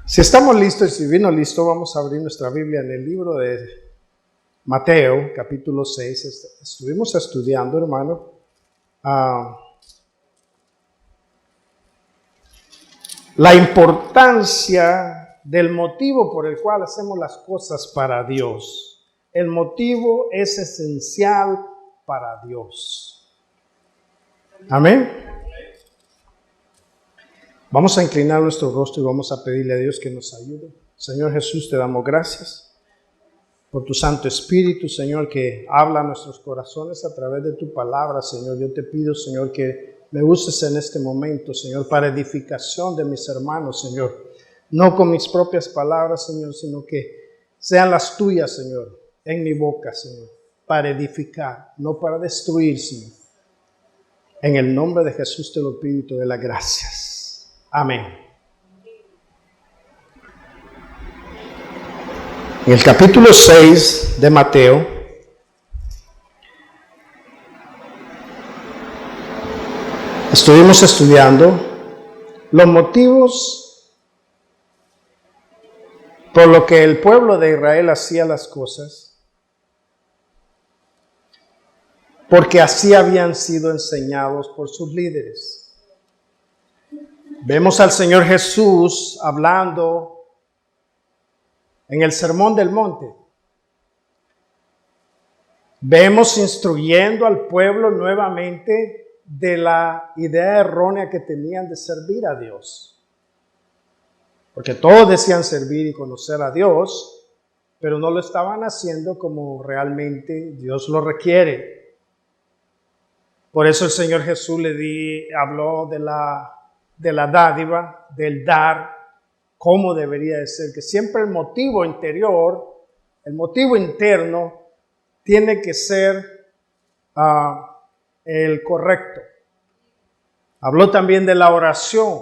Si estamos listos y si vino listo, vamos a abrir nuestra Biblia en el libro de Mateo, capítulo 6. Estuvimos estudiando, hermano, la importancia del motivo por el cual hacemos las cosas para Dios. El motivo es esencial para Dios. Amén. Vamos a inclinar nuestro rostro y vamos a pedirle a Dios que nos ayude. Señor Jesús, te damos gracias por tu Santo Espíritu, Señor, que habla a nuestros corazones a través de tu palabra, Señor. Yo te pido, Señor, que me uses en este momento, Señor, para edificación de mis hermanos, Señor. No con mis propias palabras, Señor, sino que sean las tuyas, Señor, en mi boca, Señor, para edificar, no para destruir, Señor. En el nombre de Jesús te lo pido y te doy las gracias. Amén. En el capítulo 6 de Mateo, estuvimos estudiando los motivos por lo que el pueblo de Israel hacía las cosas, porque así habían sido enseñados por sus líderes. Vemos al Señor Jesús hablando en el Sermón del Monte. Vemos instruyendo al pueblo nuevamente de la idea errónea que tenían de servir a Dios. Porque todos decían servir y conocer a Dios, pero no lo estaban haciendo como realmente Dios lo requiere. Por eso el Señor Jesús habló de la dádiva, del dar, cómo debería de ser, que siempre el motivo interior, el motivo interno, tiene que ser el correcto. Habló también de la oración,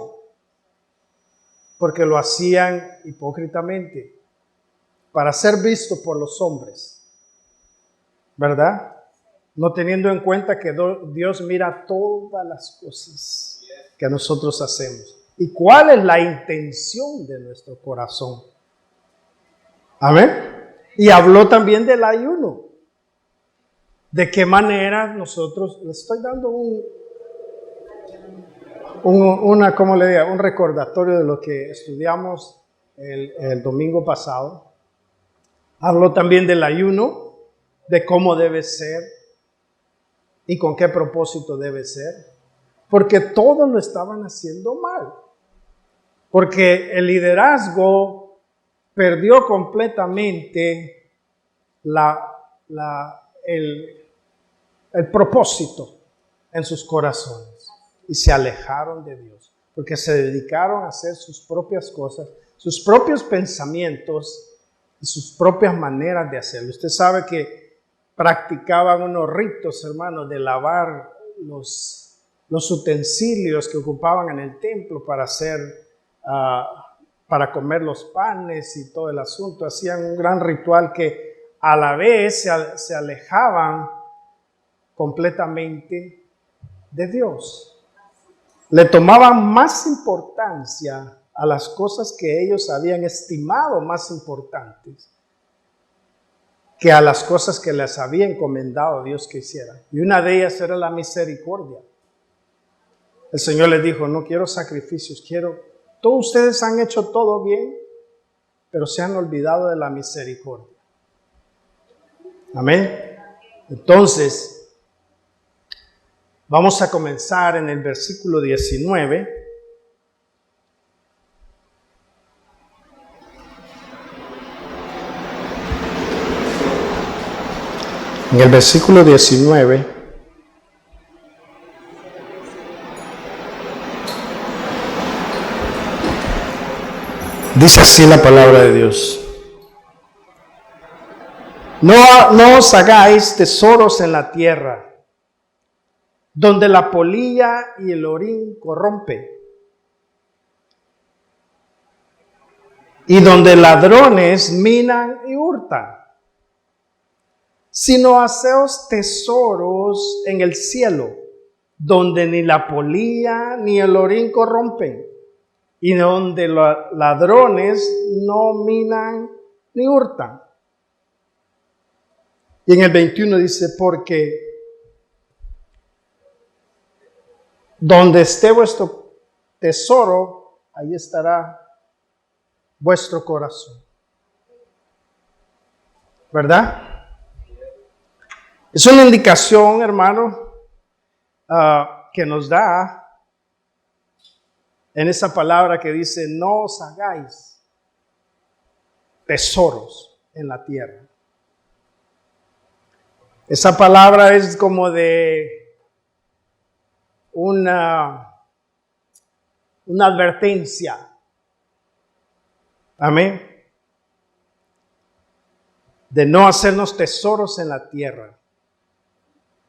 porque lo hacían hipócritamente, para ser visto por los hombres, ¿verdad? No teniendo en cuenta que Dios mira todas las cosas que nosotros hacemos. ¿Y cuál es la intención de nuestro corazón? Amén. Y habló también del ayuno. ¿De qué manera nosotros, le estoy dando un recordatorio de lo que estudiamos el domingo pasado? Habló también del ayuno, de cómo debe ser y con qué propósito debe ser. Porque todos lo estaban haciendo mal. Porque el liderazgo perdió completamente el propósito en sus corazones. Y se alejaron de Dios. Porque se dedicaron a hacer sus propias cosas, sus propios pensamientos y sus propias maneras de hacerlo. Usted sabe que practicaban unos ritos, hermanos, de lavar los utensilios que ocupaban en el templo para para comer los panes y todo el asunto. Hacían un gran ritual que a la vez se alejaban completamente de Dios. Le tomaban más importancia a las cosas que ellos habían estimado más importantes que a las cosas que les había encomendado Dios que hicieran. Y una de ellas era la misericordia. El Señor les dijo, no quiero sacrificios, todos ustedes han hecho todo bien, pero se han olvidado de la misericordia. Amén. Entonces, vamos a comenzar en el versículo 19. En el versículo 19. Dice así la palabra de Dios. No os hagáis tesoros en la tierra, donde la polilla y el orín corrompen, y donde ladrones minan y hurtan, sino haceos tesoros en el cielo, donde ni la polilla ni el orín corrompen, y donde los ladrones no minan ni hurtan. Y en el 21 dice, porque donde esté vuestro tesoro, ahí estará vuestro corazón. ¿Verdad? Es una indicación, hermano, que nos da en esa palabra que dice, no os hagáis tesoros en la tierra. Esa palabra es como de una advertencia. Amén. De no hacernos tesoros en la tierra,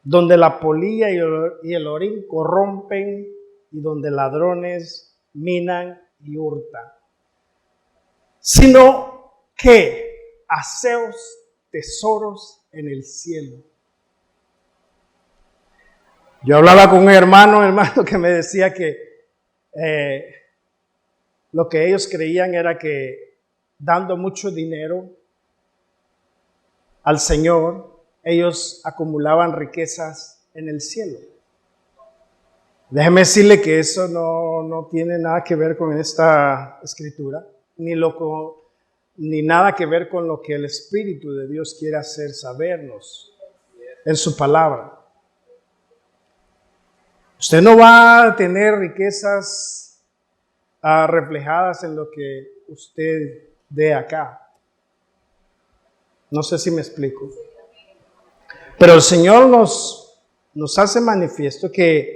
donde la polilla y el orín corrompen y donde ladrones minan y hurtan, sino que haceos tesoros en el cielo. Yo hablaba con un hermano que me decía que lo que ellos creían era que dando mucho dinero al Señor, ellos acumulaban riquezas en el cielo. Déjeme decirle que eso no tiene nada que ver con esta escritura, ni nada que ver con lo que el Espíritu de Dios quiere hacer sabernos en su palabra. Usted no va a tener riquezas reflejadas en lo que usted dé acá. No sé si me explico. Pero el Señor nos hace manifiesto que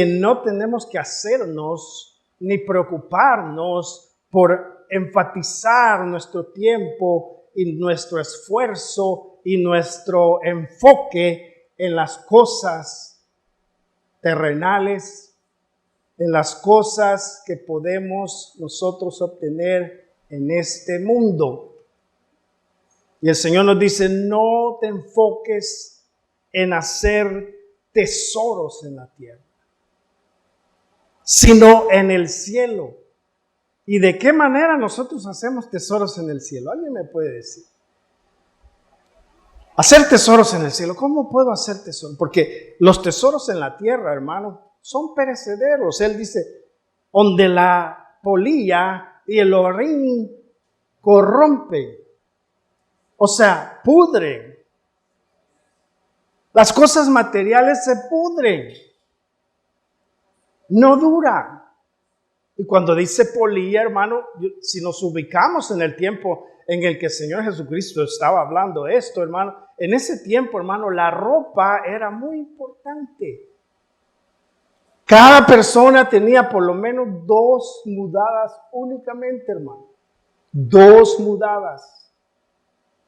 no tenemos que hacernos ni preocuparnos por enfatizar nuestro tiempo y nuestro esfuerzo y nuestro enfoque en las cosas terrenales, en las cosas que podemos nosotros obtener en este mundo. Y el Señor nos dice, no te enfoques en hacer tesoros en la tierra, sino en el cielo. ¿Y de qué manera nosotros hacemos tesoros en el cielo? ¿Alguien me puede decir? Hacer tesoros en el cielo. ¿Cómo puedo hacer tesoros? Porque los tesoros en la tierra, hermano, son perecederos. Él dice, donde la polilla y el orín corrompen. O sea, pudren. Las cosas materiales se pudren. No duran. Y cuando dice polilla, hermano, si nos ubicamos en el tiempo en el que el Señor Jesucristo estaba hablando esto, hermano, en ese tiempo, hermano, la ropa era muy importante. Cada persona tenía por lo menos 2 mudadas únicamente, hermano. 2 mudadas.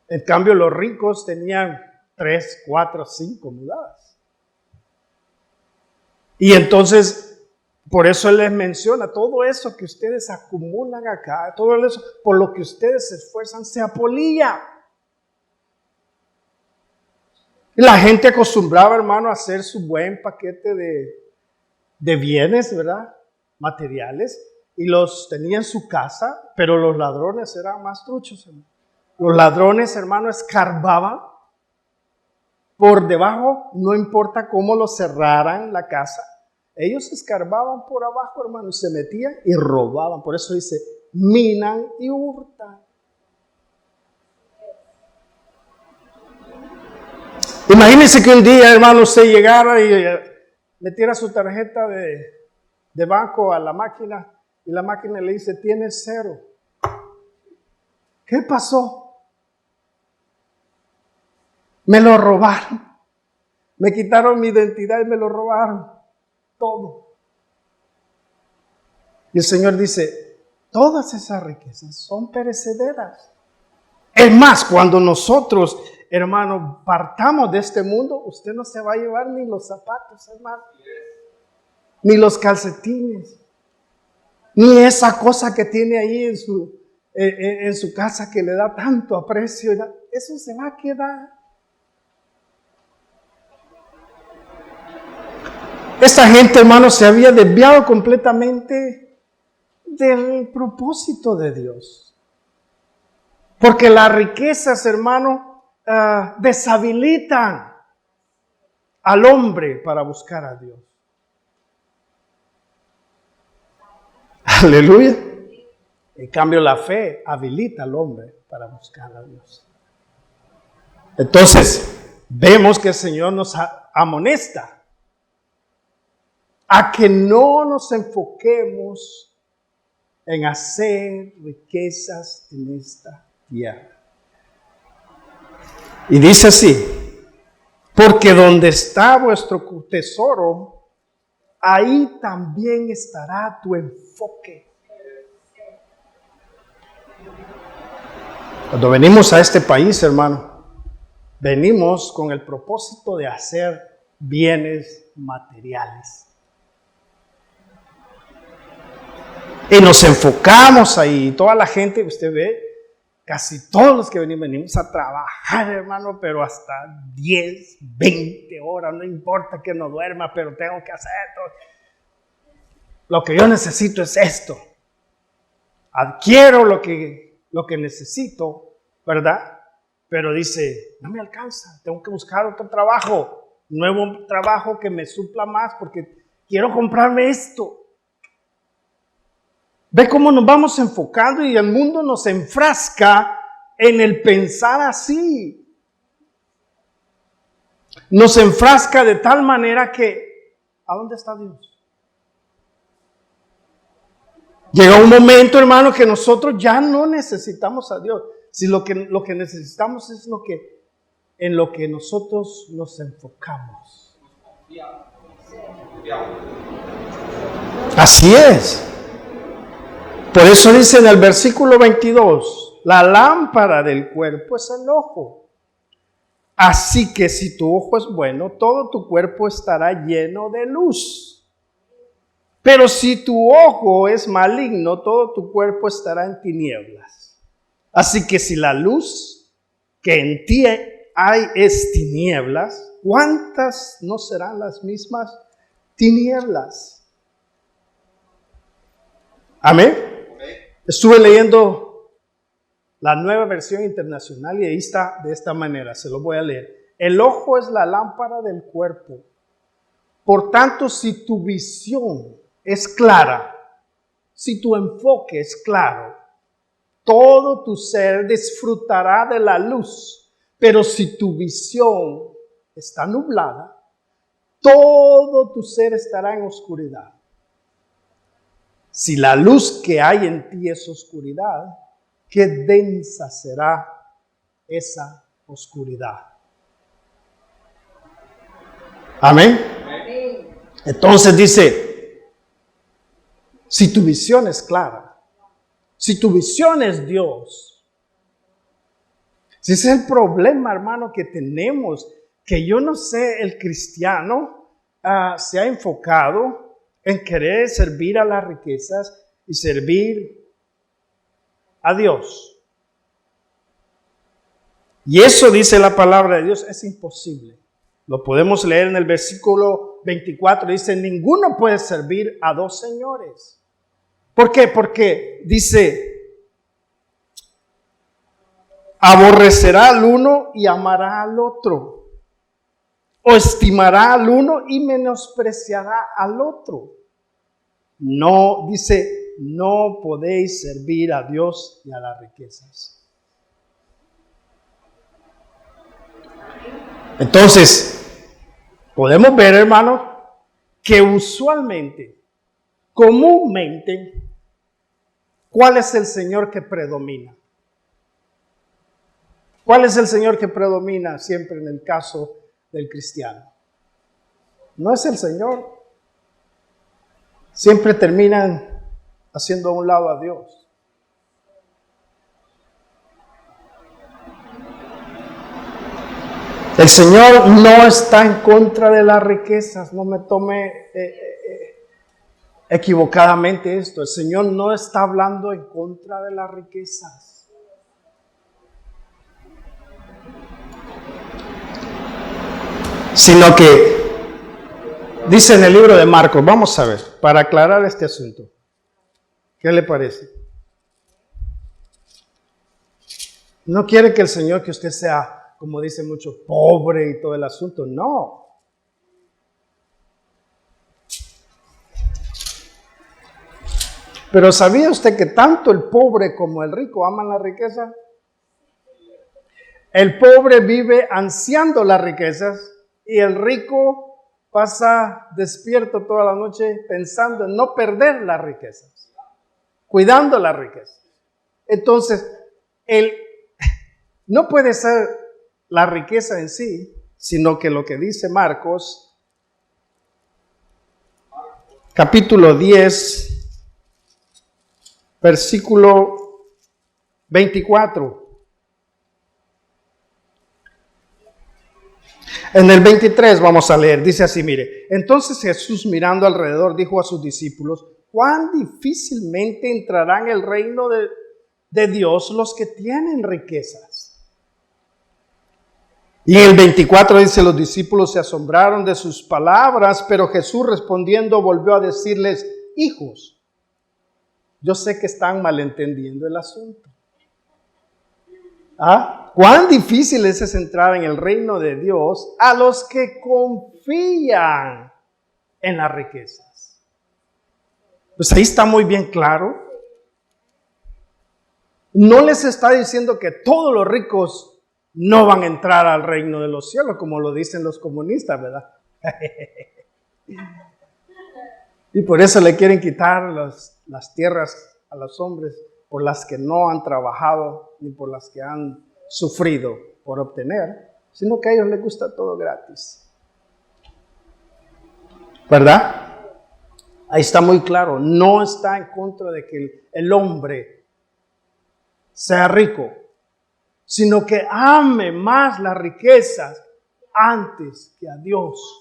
En cambio, los ricos tenían 3, 4, 5 mudadas. Y entonces, por eso Él les menciona, todo eso que ustedes acumulan acá, todo eso por lo que ustedes se esfuerzan, se apolilla. Y la gente acostumbraba, hermano, a hacer su buen paquete de bienes, ¿verdad? Materiales, y los tenía en su casa, pero los ladrones eran más truchos, hermano. Los ladrones, hermano, escarbaban por debajo, no importa cómo lo cerraran la casa. Ellos escarbaban por abajo, hermano, y se metían y robaban. Por eso dice, minan y hurtan. Imagínense que un día, hermano, usted llegara y metiera su tarjeta de banco a la máquina y la máquina le dice, tiene 0. ¿Qué pasó? Me lo robaron. Me quitaron mi identidad y me lo robaron. Todo. Y el Señor dice, todas esas riquezas son perecederas. Es más, cuando nosotros, hermano, partamos de este mundo, usted no se va a llevar ni los zapatos, hermano, ni los calcetines, ni esa cosa que tiene ahí en su casa que le da tanto aprecio. Eso se va a quedar. Esta gente, hermano, se había desviado completamente del propósito de Dios. Porque las riquezas, hermano, deshabilitan al hombre para buscar a Dios. Aleluya. En cambio, la fe habilita al hombre para buscar a Dios. Entonces, vemos que el Señor nos amonesta a que no nos enfoquemos en hacer riquezas en esta tierra. Y dice así: porque donde está vuestro tesoro, ahí también estará tu enfoque. Cuando venimos a este país, hermano, venimos con el propósito de hacer bienes materiales. Y nos enfocamos ahí. Toda la gente, usted ve, casi todos los que venimos a trabajar, hermano, pero hasta 10, 20 horas, no importa que no duerma, pero tengo que hacer esto. Lo que yo necesito es esto. Adquiero lo que necesito, ¿verdad? Pero dice, no me alcanza, tengo que buscar otro trabajo, nuevo trabajo que me supla más porque quiero comprarme esto. Ve cómo nos vamos enfocando y el mundo nos enfrasca en el pensar así. Nos enfrasca de tal manera que, ¿a dónde está Dios? Llega un momento, hermano, que nosotros ya no necesitamos a Dios. Si lo que necesitamos es en lo que nosotros nos enfocamos. Así es. Por eso dice en el versículo 22, la lámpara del cuerpo es el ojo. Así que si tu ojo es bueno, todo tu cuerpo estará lleno de luz. Pero si tu ojo es maligno, todo tu cuerpo estará en tinieblas. Así que si la luz que en ti hay es tinieblas, ¿cuántas no serán las mismas tinieblas? Amén. Estuve leyendo la Nueva Versión Internacional y ahí está de esta manera, se lo voy a leer. El ojo es la lámpara del cuerpo. Por tanto, si tu visión es clara, si tu enfoque es claro, todo tu ser disfrutará de la luz. Pero si tu visión está nublada, todo tu ser estará en oscuridad. Si la luz que hay en ti es oscuridad, qué densa será esa oscuridad. Amén. Entonces dice, si tu visión es clara, si tu visión es Dios, si ese es el problema, hermano, que tenemos, que yo no sé, el cristiano se ha enfocado en querer servir a las riquezas y servir a Dios. Y eso dice la palabra de Dios, es imposible. Lo podemos leer en el versículo 24, dice, ninguno puede servir a dos señores. ¿Por qué? Porque dice, aborrecerá al uno y amará al otro, o estimará al uno y menospreciará al otro. No, dice, no podéis servir a Dios y a las riquezas. Entonces, podemos ver, hermano, que usualmente, comúnmente, ¿cuál es el Señor que predomina? ¿Cuál es el Señor que predomina siempre en el caso del cristiano? No es el Señor. Siempre terminan haciendo a un lado a Dios. El Señor no está en contra de las riquezas, no me tome equivocadamente esto. El Señor no está hablando en contra de las riquezas. Sino que dice en el libro de Marcos, vamos a ver, para aclarar este asunto. ¿Qué le parece? No quiere que el Señor, que usted sea, como dice mucho, pobre y todo el asunto. No. Pero ¿sabía usted que tanto el pobre como el rico aman la riqueza? El pobre vive ansiando las riquezas y el rico pasa despierto toda la noche pensando en no perder las riquezas, cuidando las riquezas. Entonces, no puede ser la riqueza en sí, sino que lo que dice Marcos, capítulo 10, versículo 24. En el 23 vamos a leer, dice así, mire. Entonces Jesús, mirando alrededor, dijo a sus discípulos: cuán difícilmente entrarán en el reino de Dios los que tienen riquezas. Y en el 24 dice: los discípulos se asombraron de sus palabras, pero Jesús respondiendo volvió a decirles: hijos, yo sé que están malentendiendo el asunto. Cuán difícil es entrar en el reino de Dios a los que confían en las riquezas. Pues ahí está muy bien claro. No les está diciendo que todos los ricos no van a entrar al reino de los cielos, como lo dicen los comunistas, ¿verdad? Y por eso le quieren quitar las tierras a los hombres, por las que no han trabajado ni por las que han sufrido por obtener, sino que a ellos les gusta todo gratis. ¿Verdad? Ahí está muy claro. No está en contra de que el hombre sea rico, sino que ame más las riquezas antes que a Dios.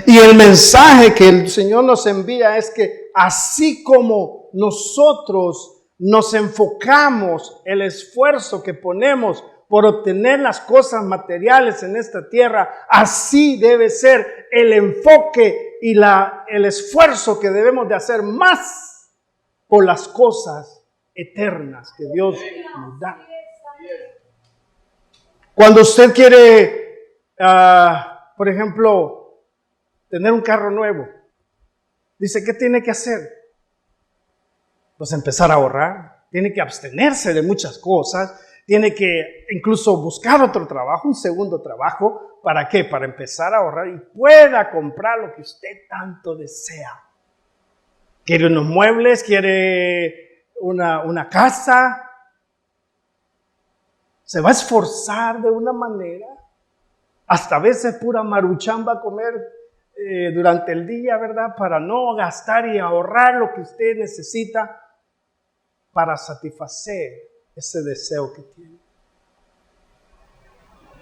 Y el mensaje que el Señor nos envía es que así como nosotros nos enfocamos el esfuerzo que ponemos por obtener las cosas materiales en esta tierra, así debe ser el enfoque y el esfuerzo que debemos de hacer más por las cosas eternas que Dios nos da. Cuando usted quiere, por ejemplo, tener un carro nuevo, dice, ¿qué tiene que hacer? Pues empezar a ahorrar, tiene que abstenerse de muchas cosas, tiene que incluso buscar otro trabajo, un segundo trabajo. ¿Para qué? Para empezar a ahorrar y pueda comprar lo que usted tanto desea. ¿Quiere unos muebles? ¿Quiere una casa? Se va a esforzar de una manera, hasta a veces pura maruchan va a comer durante el día, ¿verdad? Para no gastar y ahorrar lo que usted necesita para satisfacer ese deseo que tiene.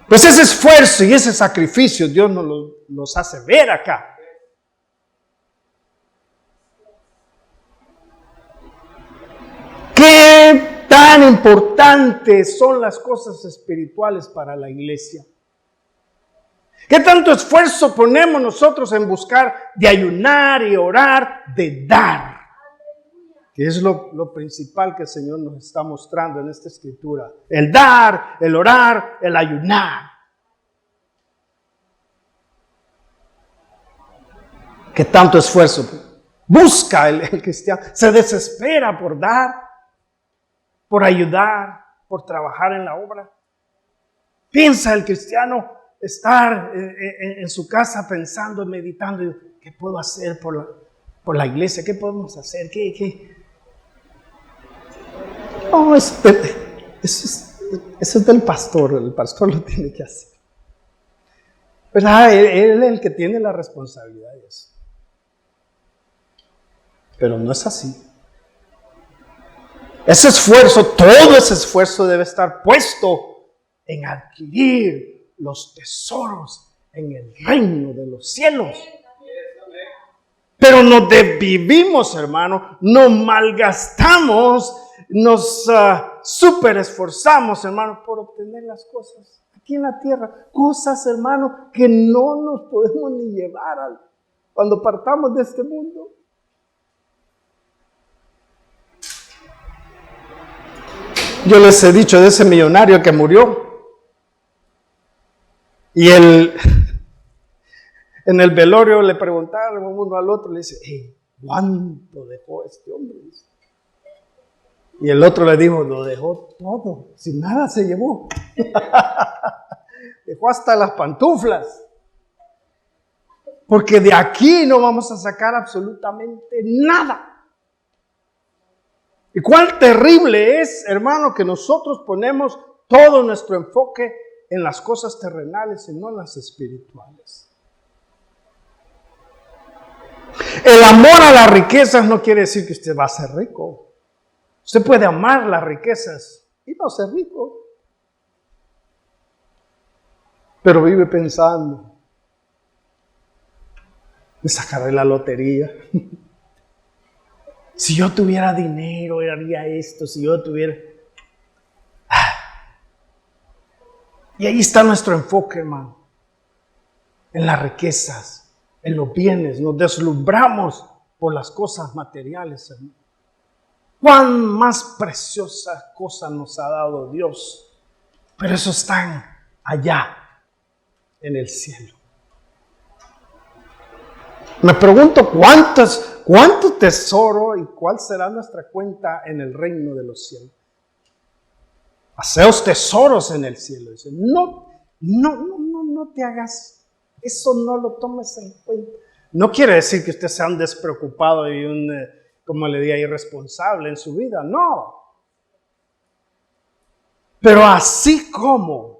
Pues ese esfuerzo y ese sacrificio Dios nos hace ver acá. ¿Qué tan importantes son las cosas espirituales para la iglesia? ¿Qué tanto esfuerzo ponemos nosotros en buscar de ayunar y orar, de dar? Que es lo principal que el Señor nos está mostrando en esta escritura. El dar, el orar, el ayunar. ¿Qué tanto esfuerzo busca el cristiano? Se desespera por dar, por ayudar, por trabajar en la obra. Piensa el cristiano estar en su casa pensando, meditando, ¿qué puedo hacer por la iglesia? ¿Qué podemos hacer? ¿Qué? No, eso es del pastor, el pastor lo tiene que hacer. ¿Verdad? Él es el que tiene la responsabilidad de eso. Pero no es así. Ese esfuerzo, todo ese esfuerzo debe estar puesto en adquirir los tesoros en el reino de los cielos. Pero nos desvivimos, hermano, nos malgastamos, nos super esforzamos, hermano, por obtener las cosas aquí en la tierra. Cosas, hermano, que no nos podemos ni llevar cuando partamos de este mundo. Yo les he dicho de ese millonario que murió. Y en el velorio le preguntaron uno al otro, le dice, hey, ¿cuánto dejó este hombre? Y el otro le dijo, lo dejó todo, sin nada se llevó. Dejó hasta las pantuflas. Porque de aquí no vamos a sacar absolutamente nada. Y cuán terrible es, hermano, que nosotros ponemos todo nuestro enfoque en las cosas terrenales y no en las espirituales. El amor a las riquezas no quiere decir que usted va a ser rico. Usted puede amar las riquezas y no ser rico. Pero vive pensando, me sacaré la lotería. Si yo tuviera dinero, haría esto. Si yo tuviera... Y ahí está nuestro enfoque, hermano. En las riquezas, en los bienes. Nos deslumbramos por las cosas materiales, hermano. Cuán más preciosa cosa nos ha dado Dios. Pero eso está allá, en el cielo. Me pregunto cuánto tesoro y cuál será nuestra cuenta en el reino de los cielos. Haceos tesoros en el cielo. Dice, no te hagas, eso no lo tomes en cuenta. No quiere decir que usted sea un despreocupado y como le diga, irresponsable en su vida, no. Pero así como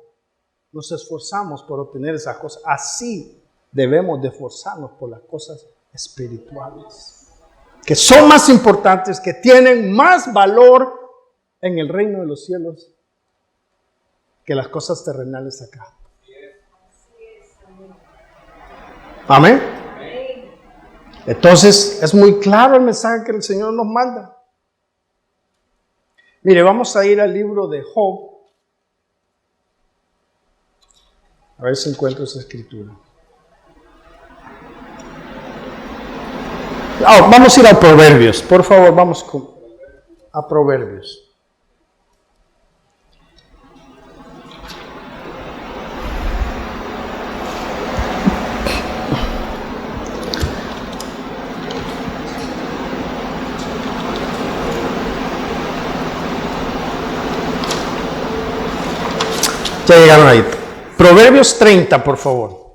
nos esforzamos por obtener esas cosas, así debemos de esforzarnos por las cosas espirituales, que son más importantes, que tienen más valor en el reino de los cielos que las cosas terrenales acá. Amén. Entonces, es muy claro el mensaje que el Señor nos manda. Mire, vamos a ir al libro de Job. A ver si encuentro esa escritura. Vamos a ir a Proverbios. Por favor, vamos a Proverbios. Ya llegaron ahí. Proverbios 30, por favor.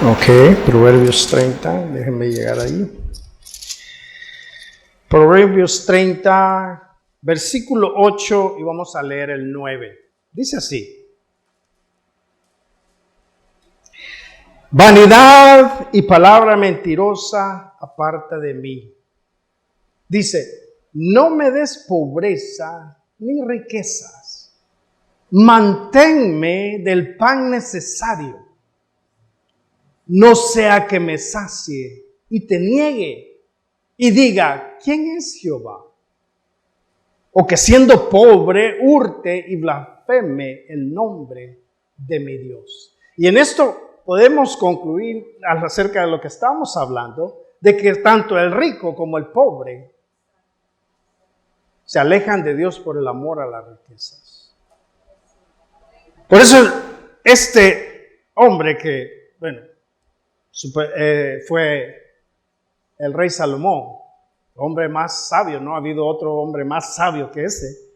Ok, Proverbios 30, déjenme llegar ahí. Proverbios 30, versículo 8, y vamos a leer el 9. Dice así. Vanidad y palabra mentirosa aparta de mí. Dice, no me des pobreza ni riquezas. Manténme del pan necesario. No sea que me sacie y te niegue y diga, ¿quién es Jehová? O que siendo pobre hurte y blasfeme el nombre de mi Dios. Y en esto podemos concluir acerca de lo que estamos hablando, de que tanto el rico como el pobre se alejan de Dios por el amor a las riquezas. Por eso este hombre que, fue el rey Salomón, hombre más sabio, no ha habido otro hombre más sabio que ese,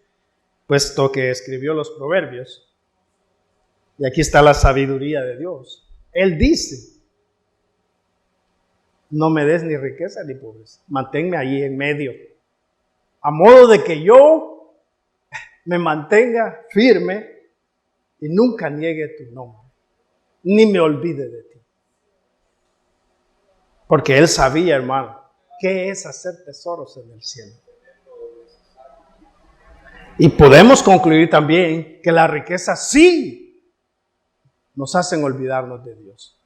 puesto que escribió los proverbios. Y aquí está la sabiduría de Dios. Él dice, no me des ni riqueza ni pobreza, manténme allí en medio, a modo de que yo me mantenga firme y nunca niegue tu nombre, ni me olvide de ti. Porque él sabía, hermano, qué es hacer tesoros en el cielo. Y podemos concluir también que la riqueza sí nos hacen olvidarnos de Dios.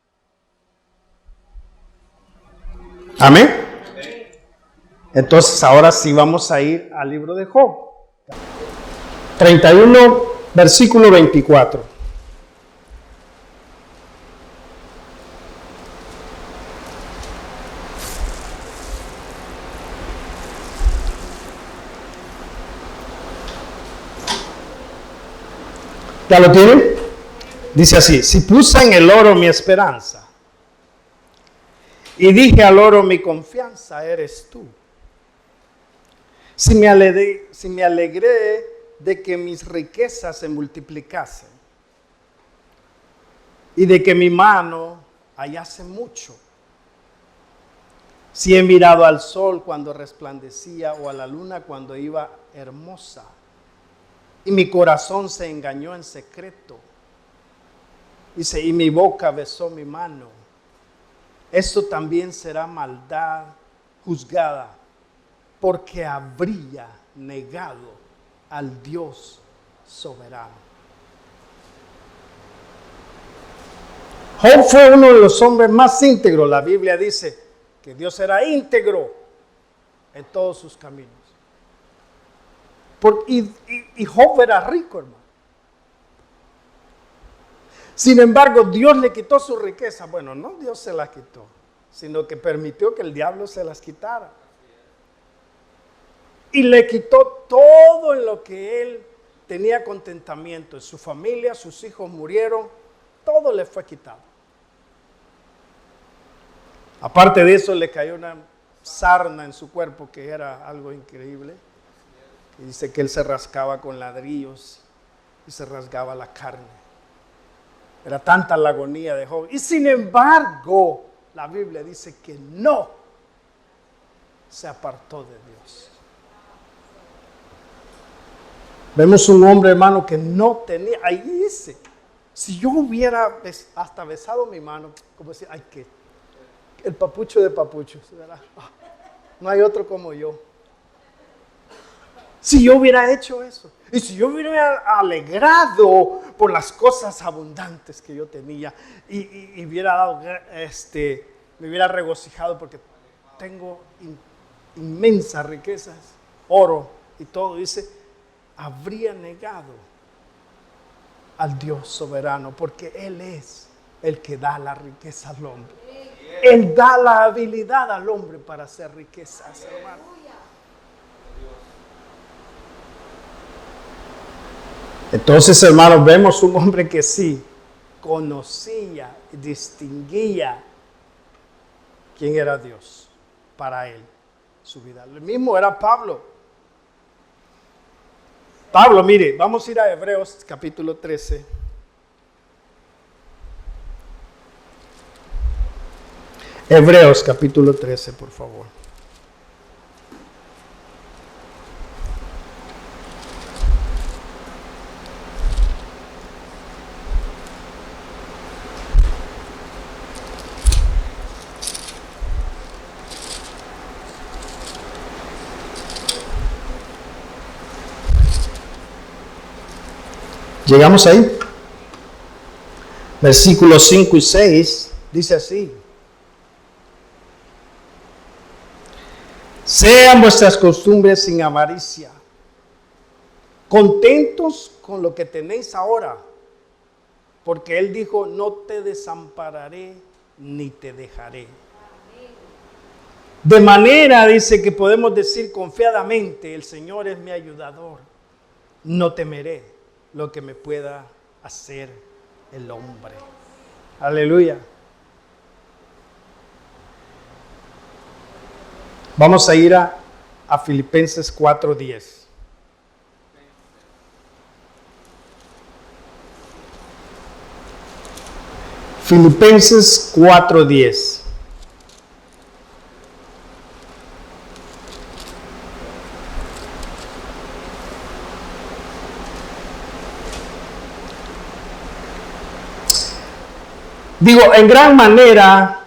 Amén. Entonces ahora sí vamos a ir al libro de Job. 31, versículo 24. ¿Ya lo tienen? Dice así: si puse en el oro mi esperanza y dije al oro, mi confianza eres tú. Si me alegré de que mis riquezas se multiplicasen y de que mi mano hallase mucho. Si he mirado al sol cuando resplandecía o a la luna cuando iba hermosa, y mi corazón se engañó en secreto. Dice, y mi boca besó mi mano. Esto también será maldad juzgada, porque habría negado al Dios soberano. Job fue uno de los hombres más íntegros. La Biblia dice que Dios era íntegro en todos sus caminos. Y Job era rico, hermano. Sin embargo, Dios le quitó su riqueza. Bueno, no Dios se las quitó, sino que permitió que el diablo se las quitara. Y le quitó todo en lo que él tenía contentamiento. Su familia, sus hijos murieron, todo le fue quitado. Aparte de eso, le cayó una sarna en su cuerpo que era algo increíble. Y dice que él se rascaba con ladrillos y se rasgaba la carne. Era tanta la agonía de Job. Y sin embargo, la Biblia dice que no se apartó de Dios. Vemos un hombre, hermano, que no tenía, ahí dice, si yo hubiera hasta besado mi mano, como decir, ay, que el papucho de papuchos, ¿verdad? No hay otro como yo. Si yo hubiera hecho eso, y si yo hubiera alegrado por las cosas abundantes que yo tenía, y hubiera dado, me hubiera regocijado porque tengo inmensas riquezas, oro y todo, dice, habría negado al Dios soberano, porque Él es el que da la riqueza al hombre. Él da la habilidad al hombre para hacer riquezas, hermano. Entonces, hermanos, vemos un hombre que sí conocía y distinguía quién era Dios para él, su vida. Lo mismo era Pablo. Pablo, mire, vamos a ir a Hebreos capítulo 13. Hebreos capítulo 13, por favor. Llegamos ahí. Versículos 5 y 6 dice así: sean vuestras costumbres sin avaricia, contentos con lo que tenéis ahora, porque Él dijo, no te desampararé ni te dejaré. De manera, dice, que podemos decir confiadamente, el Señor es mi ayudador, no temeré lo que me pueda hacer el hombre. Aleluya. Vamos a ir a Filipenses 4:10. Filipenses 4:10. Digo, en gran manera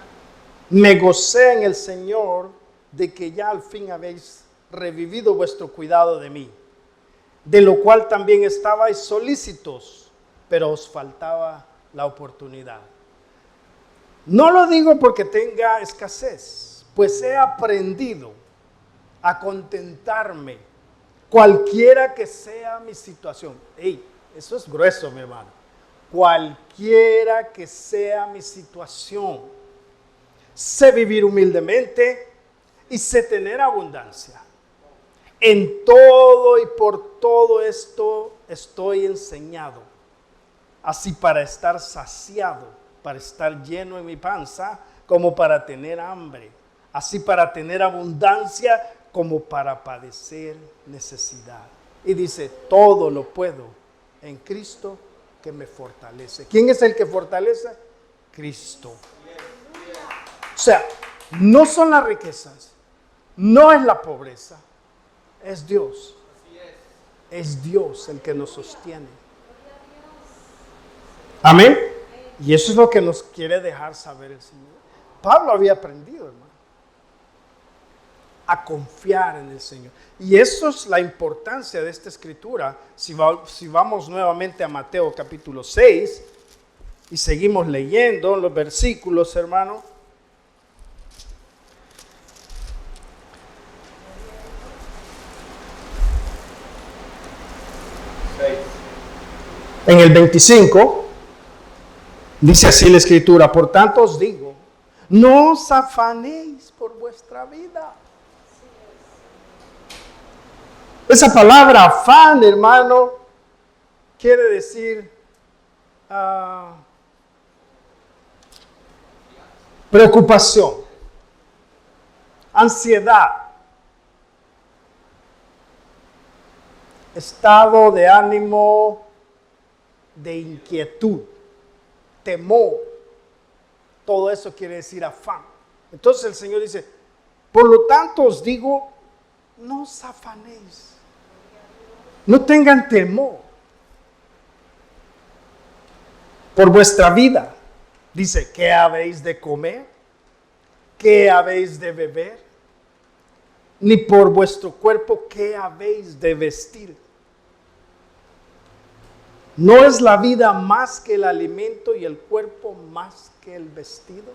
me gocé en el Señor de que ya al fin habéis revivido vuestro cuidado de mí, de lo cual también estabais solícitos, pero os faltaba la oportunidad. No lo digo porque tenga escasez, pues he aprendido a contentarme, cualquiera que sea mi situación. Ey, eso es grueso, mi hermano. Cualquiera que sea mi situación, sé vivir humildemente y sé tener abundancia. En todo y por todo esto estoy enseñado, así para estar saciado, para estar lleno en mi panza, como para tener hambre, así para tener abundancia, como para padecer necesidad. Y dice, todo lo puedo en Cristo que me fortalece. ¿Quién es el que fortalece? Cristo. O sea, no son las riquezas, no es la pobreza, es Dios. Es Dios el que nos sostiene. Amén. Y eso es lo que nos quiere dejar saber el Señor. Pablo había aprendido, hermano, a confiar en el Señor. Y eso es la importancia de esta escritura. Si vamos nuevamente a Mateo capítulo 6 y seguimos leyendo los versículos, hermano. En el 25 dice así la escritura: por tanto os digo, no os afanéis por vuestra vida. Esa palabra afán, hermano, quiere decir preocupación, ansiedad, estado de ánimo de inquietud, temor. Todo eso quiere decir afán. Entonces el Señor dice, por lo tanto os digo, no os afanéis. No tengan temor por vuestra vida. Dice, ¿qué habéis de comer? ¿Qué habéis de beber? Ni por vuestro cuerpo, ¿qué habéis de vestir? ¿No es la vida más que el alimento y el cuerpo más que el vestido?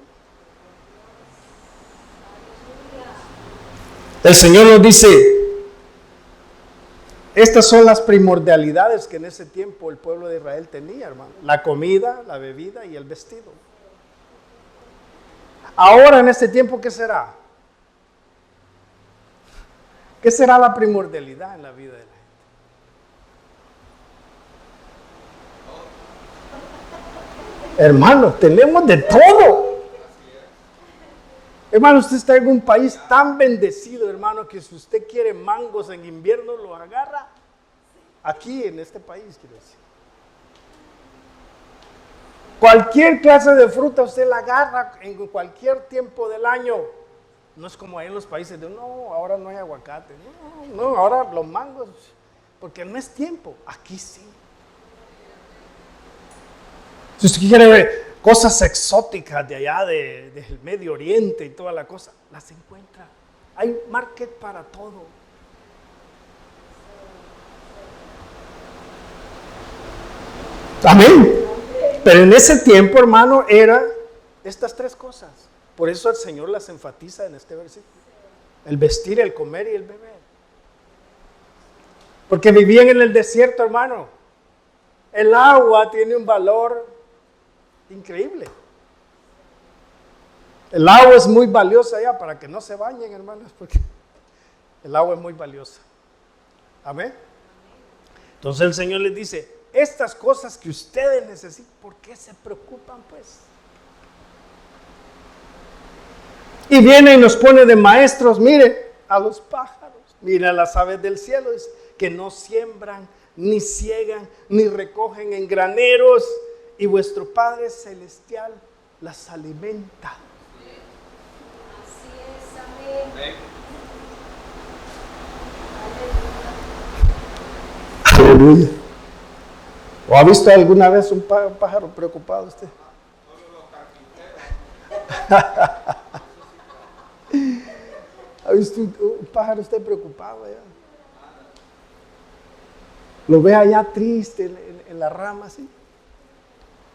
El Señor nos dice, estas son las primordialidades que en ese tiempo el pueblo de Israel tenía, hermano. La comida, la bebida y el vestido. Ahora en este tiempo, ¿qué será? ¿Qué será la primordialidad en la vida de la gente? Hermano, tenemos de todo. Hermano, usted está en un país tan bendecido, hermano, que si usted quiere mangos en invierno, lo agarra aquí en este país, quiero decir. Cualquier clase de fruta usted la agarra en cualquier tiempo del año. No es como ahí en los países de, no, ahora no hay aguacate. No, ahora los mangos, porque no es tiempo. Aquí sí. Si usted quiere ver cosas exóticas de allá del Medio Oriente y toda la cosa, las encuentra. Hay market para todo. Amén. Pero en ese tiempo, hermano, eran estas tres cosas. Por eso el Señor las enfatiza en este versículo. El vestir, el comer y el beber. Porque vivían en el desierto, hermano. El agua tiene un valor increíble. El agua es muy valiosa ya, para que no se bañen, hermanos, porque el agua es muy valiosa. Amén. Entonces el Señor les dice, estas cosas que ustedes necesitan, ¿por qué se preocupan pues? Y viene y nos pone de maestros, mire a los pájaros, mire a las aves del cielo, dice, que no siembran, ni ciegan, ni recogen en graneros, y vuestro Padre Celestial las alimenta. Así es, amén. Aleluya. ¿O ha visto alguna vez un pájaro preocupado usted? ¿Ha visto un pájaro usted preocupado allá? Lo ve allá triste en la rama así.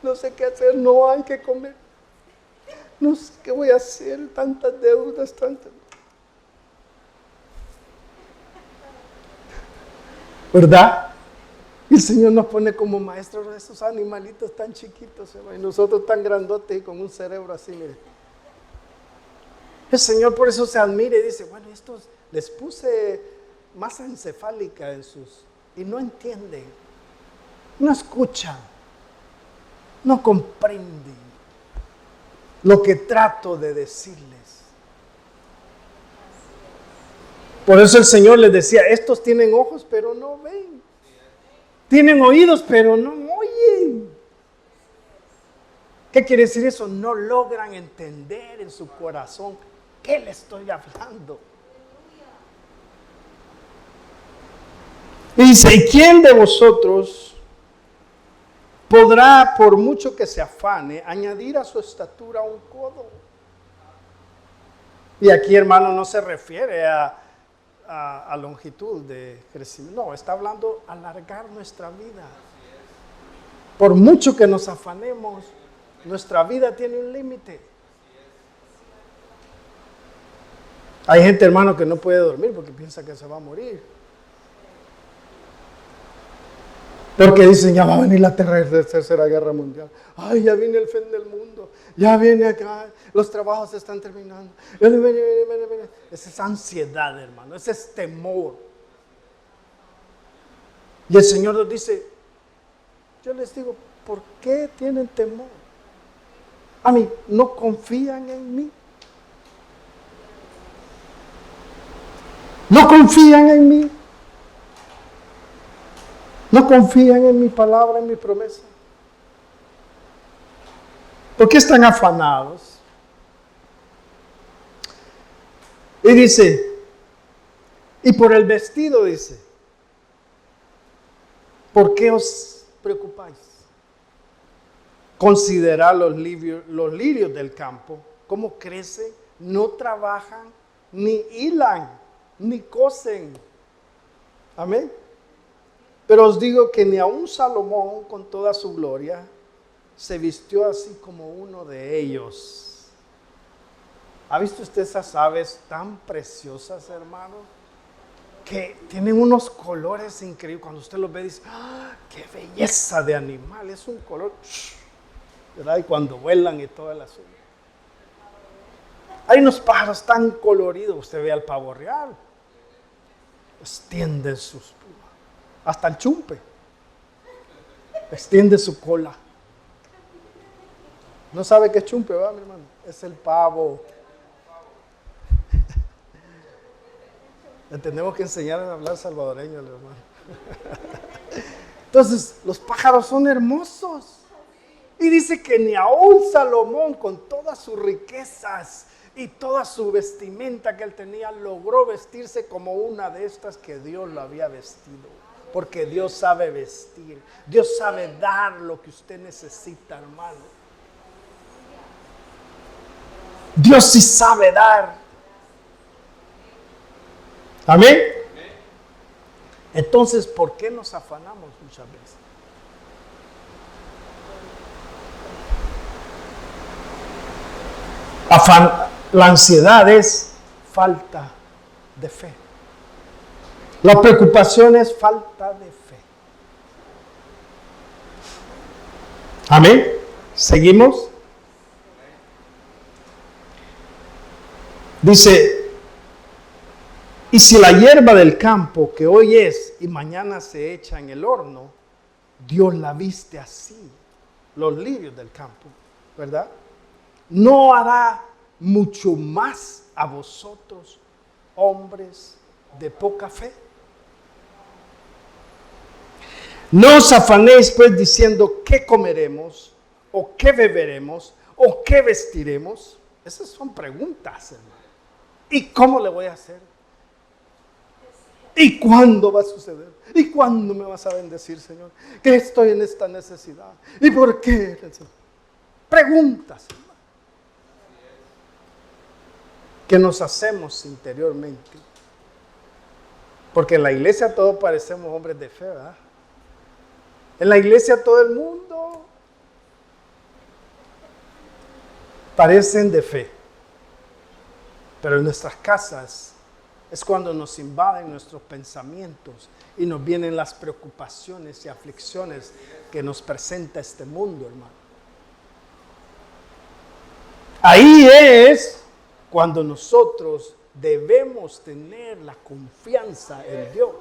No sé qué hacer, no hay que comer. No sé qué voy a hacer, tantas deudas, tantas. ¿verdad? Y el Señor nos pone como maestros de esos animalitos tan chiquitos, hermano, y nosotros tan grandotes y con un cerebro así, mire. El Señor por eso se admira y dice, bueno, estos les puse masa encefálica en sus... y no entienden, no escuchan, no comprenden lo que trato de decirles. Por eso el Señor les decía, estos tienen ojos pero no ven, tienen oídos pero no oyen. ¿Qué quiere decir eso? No logran entender en su corazón qué le estoy hablando. Y dice, ¿y quién de vosotros podrá, por mucho que se afane, añadir a su estatura un codo? Y aquí, hermano, no se refiere a longitud de crecimiento. No, está hablando alargar nuestra vida. Por mucho que nos afanemos, nuestra vida tiene un límite. Hay gente, hermano, que no puede dormir porque piensa que se va a morir. Porque dicen, ya va a venir la tercera guerra mundial. Ay, ya viene el fin del mundo. Ya viene acá. Los trabajos se están terminando. Esa es ansiedad, hermano. Ese es temor. Y el Señor nos dice, yo les digo, ¿por qué tienen temor? A mí, ¿no confían en mí? ¿No confían en mí? ¿No confían en mi palabra, en mi promesa? ¿Por qué están afanados? Y dice, y por el vestido dice, ¿por qué os preocupáis? Considerad los lirios del campo, cómo crecen, no trabajan, ni hilan, ni cosen. Amén. Pero os digo que ni aun Salomón, con toda su gloria, se vistió así como uno de ellos. ¿Ha visto usted esas aves tan preciosas, hermano? Que tienen unos colores increíbles. Cuando usted los ve, dice, ¡ah, qué belleza de animal! Es un color, ¿verdad? Y cuando vuelan y todo el asunto. Hay unos pájaros tan coloridos. Usted ve al pavo real, extienden sus plumas. Hasta el chumpe extiende su cola. ¿No sabe qué es chumpe, va, mi hermano? Es el pavo. Le tenemos que enseñar a hablar salvadoreño, hermano. Entonces, los pájaros son hermosos. Y dice que ni aún Salomón, con todas sus riquezas y toda su vestimenta que él tenía, logró vestirse como una de estas que Dios lo había vestido. Porque Dios sabe vestir. Dios sabe dar lo que usted necesita, hermano. Dios sí sabe dar. Amén. Entonces, ¿por qué nos afanamos muchas veces? La ansiedad es falta de fe. La preocupación es falta de fe. Amén. ¿Seguimos? Dice, y si la hierba del campo que hoy es y mañana se echa en el horno, Dios la viste así, los lirios del campo, ¿verdad? ¿No hará mucho más a vosotros, hombres de poca fe? No os afanéis pues diciendo qué comeremos, o qué beberemos, o qué vestiremos. Esas son preguntas, hermano. ¿Y cómo le voy a hacer? ¿Y cuándo va a suceder? ¿Y cuándo me vas a bendecir, Señor? Que estoy en esta necesidad. ¿Y por qué? Preguntas, hermano, que nos hacemos interiormente. Porque en la iglesia todos parecemos hombres de fe, ¿verdad? En la iglesia todo el mundo parecen de fe. Pero en nuestras casas Es cuando nos invaden nuestros pensamientos y nos vienen las preocupaciones y aflicciones que nos presenta este mundo, hermano. Ahí es cuando nosotros debemos tener la confianza en Dios.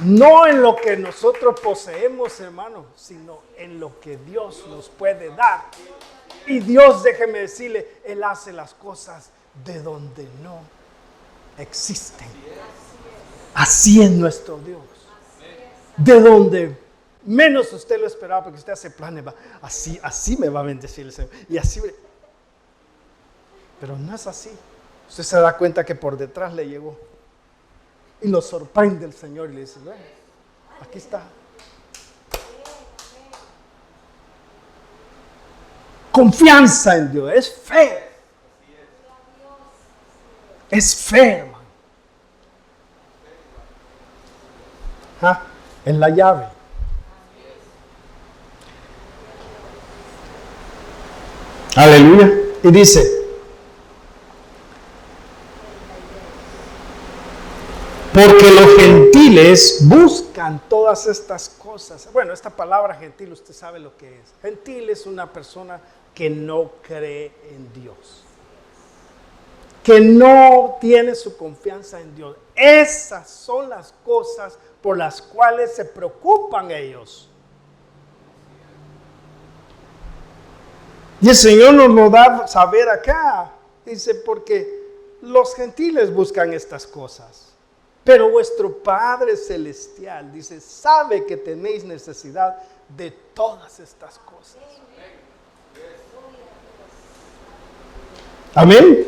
No en lo que nosotros poseemos, hermano, sino en lo que Dios nos puede dar. Y Dios, déjeme decirle, Él hace las cosas de donde no existen. Así es nuestro Dios. De donde menos usted lo esperaba, porque usted hace planes, así me va a bendecir el Señor. Y así. Pero no es así. Usted se da cuenta que por detrás le llegó. Y lo sorprende el Señor y le dice, bueno, aquí está. Confianza en Dios, es fe. Es fe, hermano. Es la llave. Aleluya. Y dice, porque los gentiles buscan todas estas cosas. Bueno, esta palabra gentil, usted sabe lo que es. Gentil es una persona que no cree en Dios, que no tiene su confianza en Dios. Esas son las cosas por las cuales se preocupan ellos. Y el Señor nos lo da a saber acá. Dice, porque los gentiles buscan estas cosas. Pero vuestro Padre Celestial, dice, sabe que tenéis necesidad de todas estas cosas. Amén.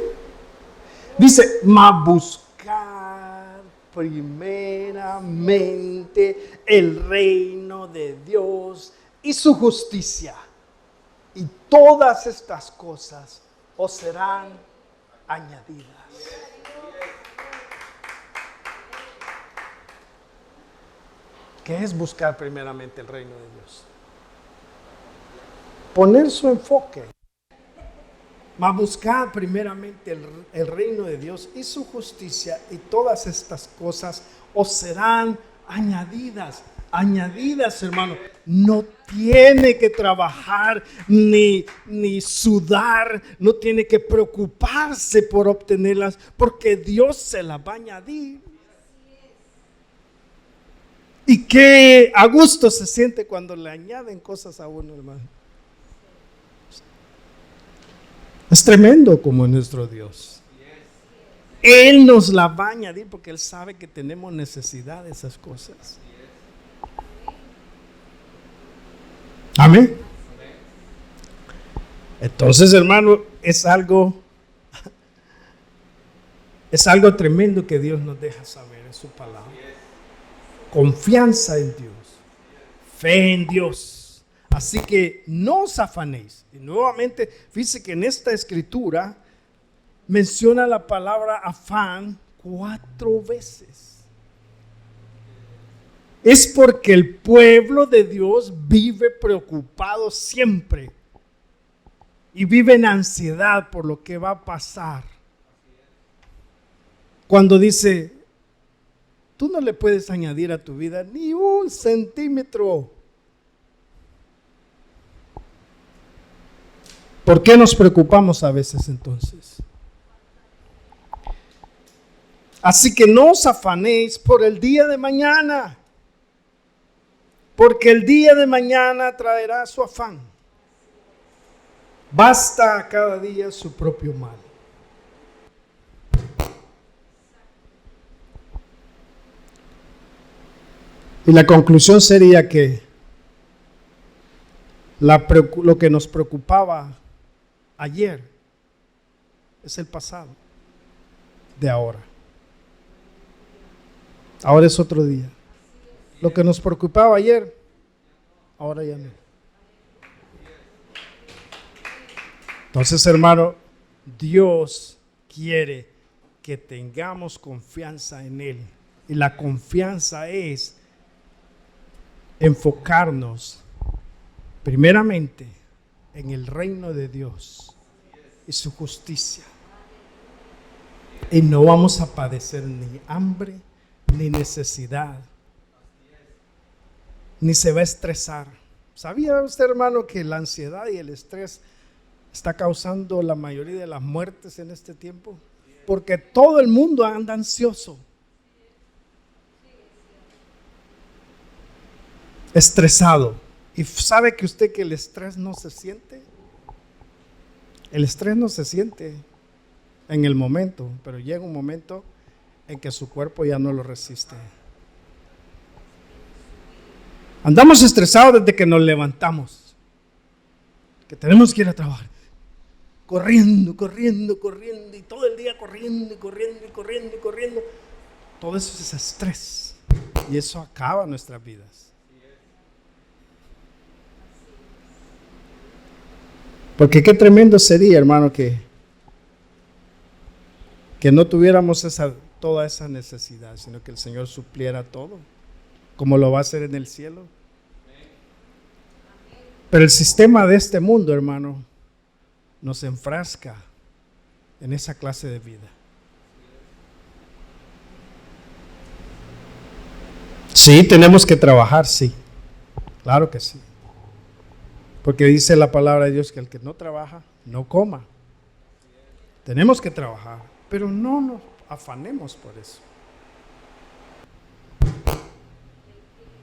Dice, mas buscar primeramente el reino de Dios y su justicia. Y todas estas cosas os serán añadidas. ¿Qué es buscar primeramente el reino de Dios? Poner su enfoque. Mas buscar primeramente el reino de Dios y su justicia, y todas estas cosas os serán añadidas. Añadidas, hermano. No tiene que trabajar ni sudar, no tiene que preocuparse por obtenerlas, porque Dios se las va a añadir. Y qué a gusto se siente cuando le añaden cosas a uno, hermano. Es tremendo como nuestro Dios. Él nos la va a añadir porque Él sabe que tenemos necesidad de esas cosas. Amén. Entonces, hermano, es algo tremendo que Dios nos deja saber en su palabra. Confianza en Dios, fe en Dios. Así que no os afanéis. Y nuevamente, fíjense que en esta escritura menciona la palabra afán 4 veces. Es porque el pueblo de Dios vive preocupado siempre y vive en ansiedad por lo que va a pasar. Cuando dice, tú no le puedes añadir a tu vida ni 1 centímetro. ¿Por qué nos preocupamos a veces entonces? Así que no os afanéis por el día de mañana, porque el día de mañana traerá su afán. Basta a cada día su propio mal. Y la conclusión sería que lo que nos preocupaba ayer es el pasado de ahora. Ahora es otro día. Lo que nos preocupaba ayer, ahora ya no. Entonces, hermano, Dios quiere que tengamos confianza en Él. Y la confianza es enfocarnos primeramente en el reino de Dios y su justicia. Y no vamos a padecer ni hambre, ni necesidad, ni se va a estresar. ¿Sabía usted, hermano, que la ansiedad y el estrés está causando la mayoría de las muertes en este tiempo? Porque todo el mundo anda ansioso, estresado. ¿Y sabe que usted que el estrés no se siente? El estrés no se siente en el momento, pero llega un momento en que su cuerpo ya no lo resiste. Andamos estresados desde que nos levantamos, que tenemos que ir a trabajar, corriendo, y todo el día corriendo. Todo eso es estrés y eso acaba nuestras vidas. Porque qué tremendo sería, hermano, que no tuviéramos toda esa necesidad, sino que el Señor supliera todo, como lo va a hacer en el cielo. Pero el sistema de este mundo, hermano, nos enfrasca en esa clase de vida. Sí, tenemos que trabajar, sí, claro que sí. Porque dice la palabra de Dios que el que no trabaja, no coma. Tenemos que trabajar, pero no nos afanemos por eso,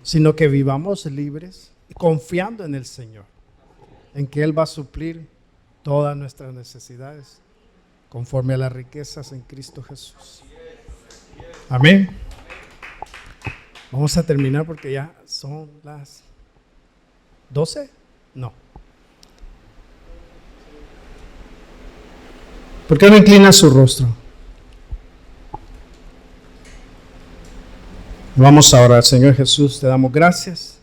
sino que vivamos libres, confiando en el Señor, en que Él va a suplir todas nuestras necesidades conforme a las riquezas en Cristo Jesús. Amén. Vamos a terminar porque ya son las 12. No. ¿Por qué no inclina su rostro? Vamos a orar. Señor Jesús, te damos gracias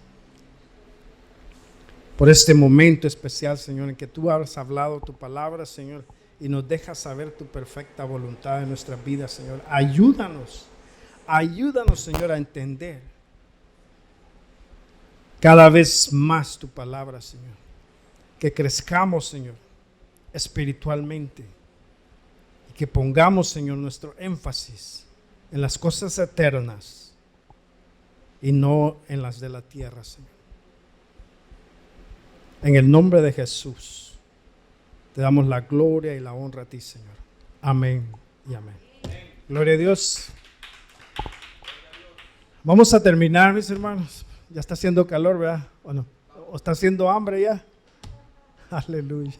por este momento especial, Señor, en que tú has hablado tu palabra, Señor, y nos dejas saber tu perfecta voluntad en nuestras vidas, Señor. Ayúdanos, Señor, a entender cada vez más tu palabra, Señor. Que crezcamos, Señor, espiritualmente y que pongamos, Señor, nuestro énfasis en las cosas eternas y no en las de la tierra, Señor. En el nombre de Jesús, te damos la gloria y la honra a ti, Señor. Amén y amén. Gloria a Dios. Vamos a terminar, mis hermanos. Ya está haciendo calor, ¿verdad? ¿O no? ¿O está haciendo hambre ya? Aleluya.